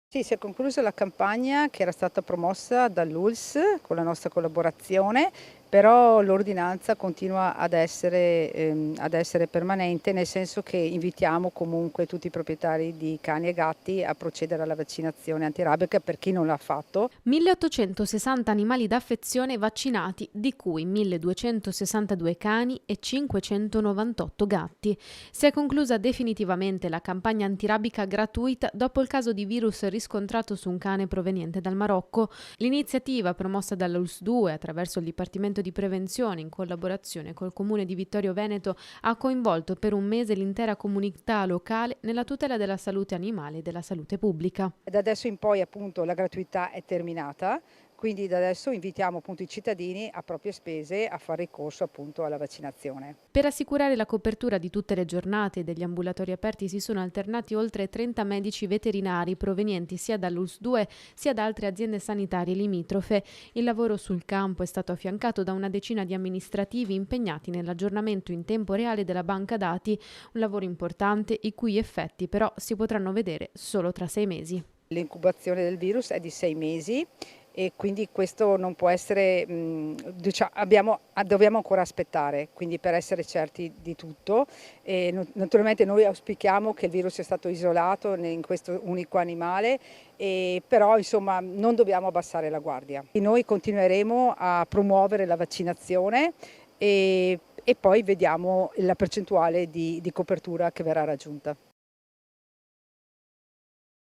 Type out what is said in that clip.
Sì, si è conclusa la campagna che era stata promossa dall'ULSS con la nostra collaborazione, però l'ordinanza continua ad essere permanente, nel senso che invitiamo comunque tutti i proprietari di cani e gatti a procedere alla vaccinazione antirabica per chi non l'ha fatto. 1860 animali d'affezione vaccinati, di cui 1262 cani e 598 gatti. Si è conclusa definitivamente la campagna antirabica gratuita dopo il caso di virus riscontrato su un cane proveniente dal Marocco. L'iniziativa, promossa dall'ULSS 2 attraverso il Dipartimento di Prevenzione in collaborazione col Comune di Vittorio Veneto, ha coinvolto per un mese l'intera comunità locale nella tutela della salute animale e della salute pubblica. Da adesso in poi appunto la gratuità è terminata, quindi da adesso invitiamo appunto i cittadini a proprie spese a fare ricorso appunto alla vaccinazione. Per assicurare la copertura di tutte le giornate degli ambulatori aperti si sono alternati oltre 30 medici veterinari provenienti sia dall'ULSS 2 sia da altre aziende sanitarie limitrofe. Il lavoro sul campo è stato affiancato da una decina di amministrativi impegnati nell'aggiornamento in tempo reale della banca dati, un lavoro importante i cui effetti però si potranno vedere solo tra 6 mesi. L'incubazione del virus è di 6 mesi e quindi questo non può essere, dobbiamo ancora aspettare, quindi per essere certi di tutto. E naturalmente noi auspichiamo che il virus sia stato isolato in questo unico animale, però insomma non dobbiamo abbassare la guardia. E noi continueremo a promuovere la vaccinazione e poi vediamo la percentuale di copertura che verrà raggiunta.